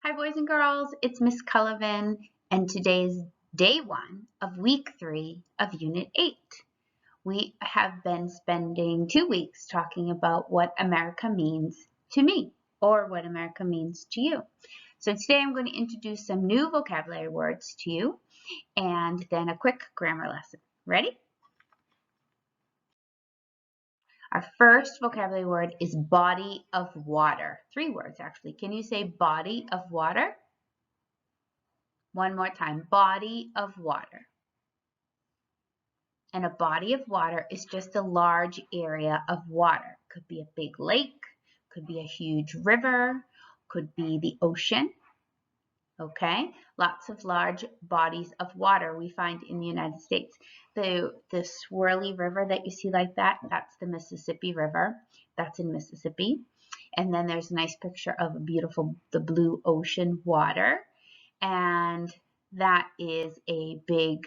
Hi boys and girls, it's Miss Cullivan and today's day 1 of week 3 of unit 8. We have been spending 2 weeks talking about what America means to me or what America means to you. So today I'm going to introduce some new vocabulary words to you and then a quick grammar lesson. Ready? Our first vocabulary word is body of water. 3 words actually. Can you say body of water? One more time, body of water. And a body of water is just a large area of water. Could be a big lake, could be a huge river, could be the ocean. Okay, lots of large bodies of water we find in the United States. The swirly river that you see like that, that's the Mississippi River. That's in Mississippi. And then there's a nice picture of the blue ocean water. And that is a big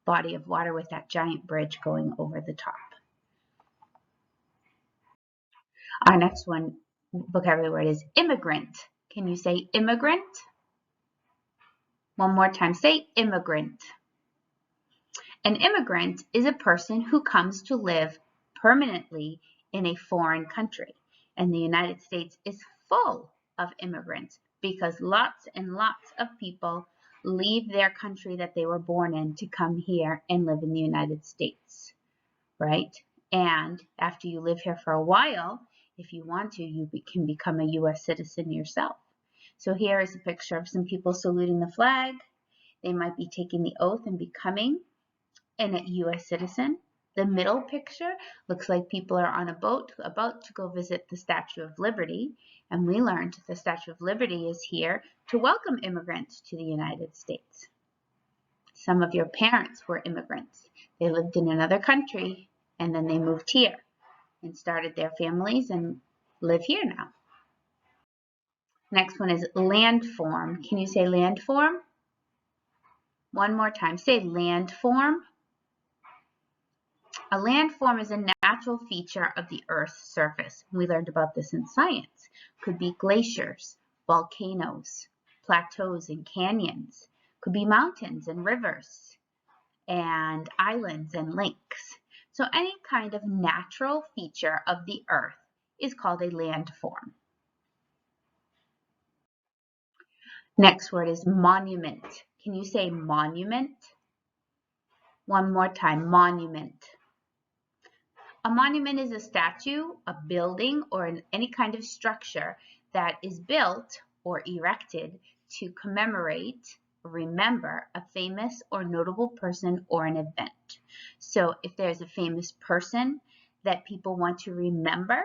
body of water with that giant bridge going over the top. Our next vocabulary word is immigrant. Can you say immigrant? One more time, say immigrant. An immigrant is a person who comes to live permanently in a foreign country. And the United States is full of immigrants because lots and lots of people leave their country that they were born in to come here and live in the United States, right? And after you live here for a while, if you want to, you can become a U.S. citizen yourself. So here is a picture of some people saluting the flag. They might be taking the oath and becoming a U.S. citizen. The middle picture looks like people are on a boat about to go visit the Statue of Liberty. And we learned the Statue of Liberty is here to welcome immigrants to the United States. Some of your parents were immigrants. They lived in another country and then they moved here and started their families and live here now. Next one is landform. Can you say landform? One more time. Say landform. A landform is a natural feature of the Earth's surface. We learned about this in science. Could be glaciers, volcanoes, plateaus and canyons. Could be mountains and rivers and islands and lakes. So any kind of natural feature of the Earth is called a landform. Next word is monument. Can you say monument? One more time, monument. A monument is a statue, a building, or any kind of structure that is built or erected to commemorate or remember a famous or notable person or an event. So if there's a famous person that people want to remember,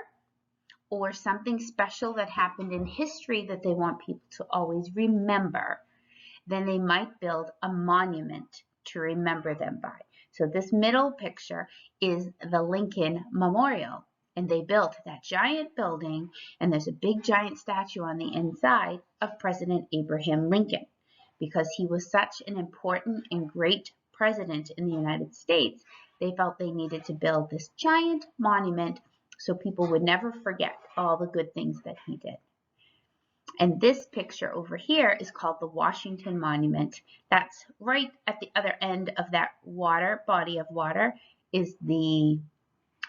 or something special that happened in history that they want people to always remember, then they might build a monument to remember them by. So this middle picture is the Lincoln Memorial, and they built that giant building, and there's a big giant statue on the inside of President Abraham Lincoln. Because he was such an important and great president in the United States, they felt they needed to build this giant monument so people would never forget all the good things that he did. And this picture over here is called the Washington Monument. That's right at the other end of that body of water is the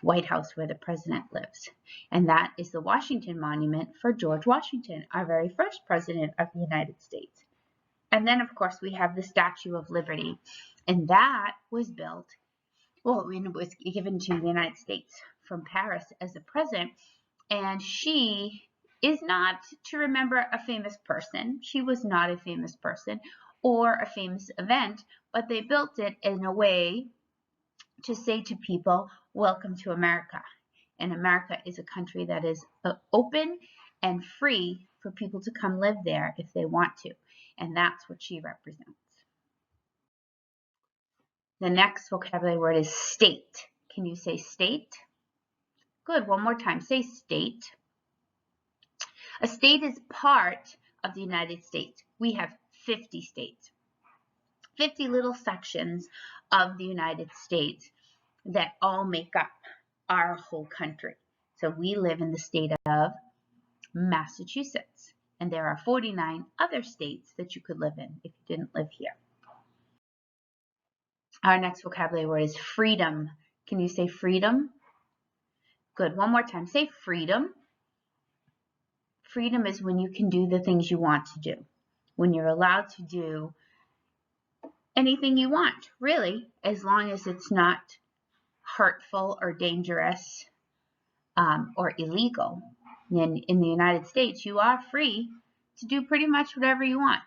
White House where the president lives. And that is the Washington Monument for George Washington, our very first president of the United States. And then, of course, we have the Statue of Liberty. And that was built, well, it was given to the United States from Paris as a present. And she is not to remember a famous person. She was not a famous person or a famous event, but they built it in a way to say to people, welcome to America. And America is a country that is open and free for people to come live there if they want to. And that's what she represents. The next vocabulary word is state. Can you say state? Good. One more time. Say state. A state is part of the United States. We have 50 states, 50 little sections of the United States that all make up our whole country. So we live in the state of Massachusetts. and there are 49 other states that you could live in if you didn't live here. Our next vocabulary word is freedom. Can you say freedom? Good. One more time. Say freedom. Freedom is when you can do the things you want to do, when you're allowed to do anything you want, really, as long as it's not hurtful or dangerous or illegal. And in the United States, you are free to do pretty much whatever you want,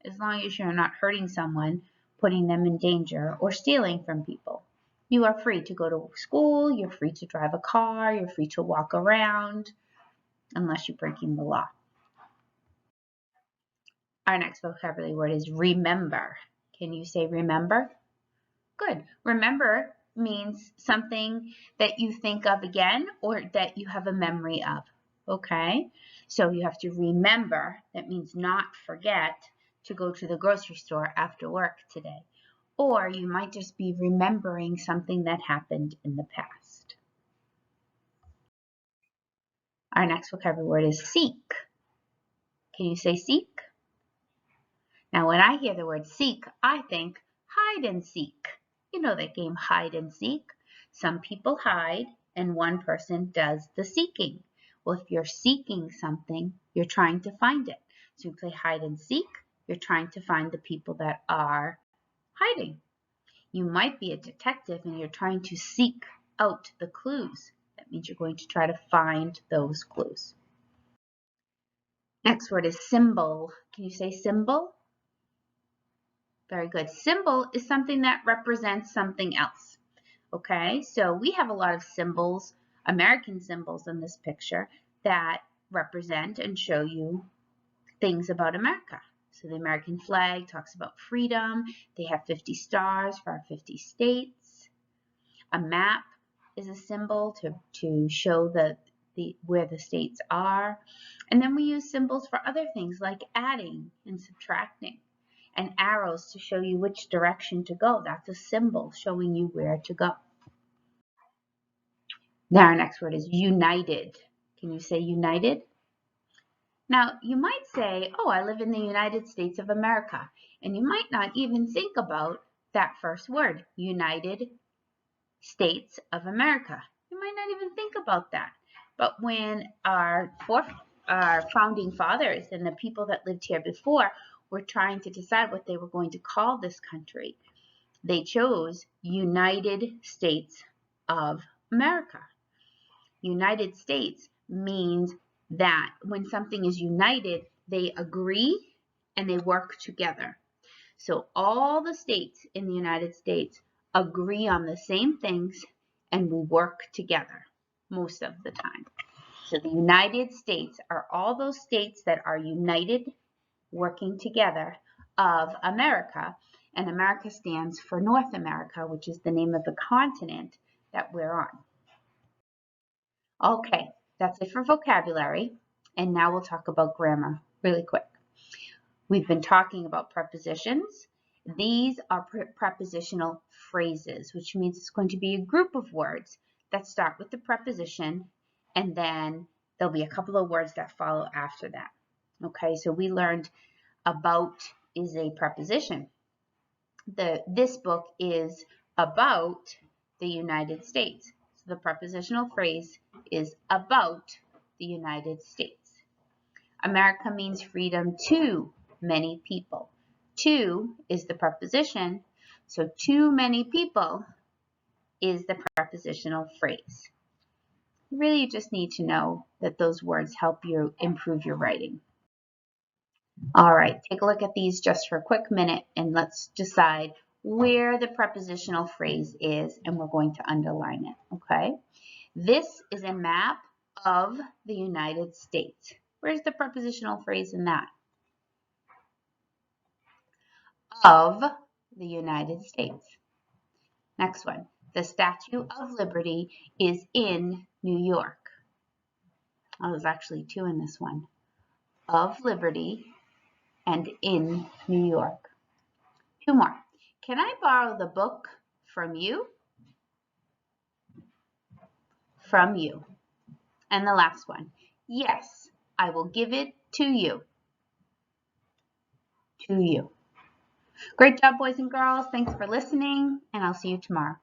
as long as you're not hurting someone, putting them in danger, or stealing from people. You are free to go to school, you're free to drive a car, you're free to walk around, unless you're breaking the law. Our next vocabulary word is remember. Can you say remember? Good. Remember means something that you think of again or that you have a memory of. Okay? So you have to remember. That means not forget to go to the grocery store after work today. Or you might just be remembering something that happened in the past. Our next vocabulary word is seek. Can you say seek? Now, when I hear the word seek, I think hide and seek. You know that game, hide and seek? Some people hide and one person does the seeking. Well, if you're seeking something, you're trying to find it. So you play hide and seek, you're trying to find the people that are hiding. You might be a detective and you're trying to seek out the clues. That means you're going to try to find those clues. Next word is symbol. Can you say symbol? Very good. Symbol is something that represents something else. Okay, so we have a lot of symbols, American symbols in this picture that represent and show you things about America. So the American flag talks about freedom. They have 50 stars for our 50 states. A map is a symbol to show where the states are. And then we use symbols for other things like adding and subtracting. And arrows to show you which direction to go. That's a symbol showing you where to go. Now our next word is united. Can you say united? Now you might say, oh, I live in the United States of America. And you might not even think about that first word, United States of America. You might not even think about that. But when our founding fathers and the people that lived here before were trying to decide what they were going to call this country, they chose United States of America. United States means that when something is united, they agree and they work together. So all the states in the United States agree on the same things and we work together most of the time. So the United States are all those states that are united, working together, of America, and America stands for North America, which is the name of the continent that we're on. Okay, that's it for vocabulary, and now we'll talk about grammar really quick. We've been talking about prepositions. These are prepositional phrases, which means it's going to be a group of words that start with the preposition, and then there'll be a couple of words that follow after that. Okay, so we learned about is a preposition. This book is about the United States. So the prepositional phrase is about the United States. America means freedom to many people. To is the preposition, so to many people is the prepositional phrase. Really, you just need to know that those words help you improve your writing. All right, take a look at these just for a quick minute and let's decide where the prepositional phrase is, and we're going to underline it, okay? This is a map of the United States. Where's the prepositional phrase in that? Of the United States. Next one. The Statue of Liberty is in New York. Oh, there's actually two in this one. Of Liberty and in New York. Two more. Can I borrow the book from you? From you. And the last one. Yes, I will give it to you. to you. Great job, boys and girls. Thanks for listening, and I'll see you tomorrow.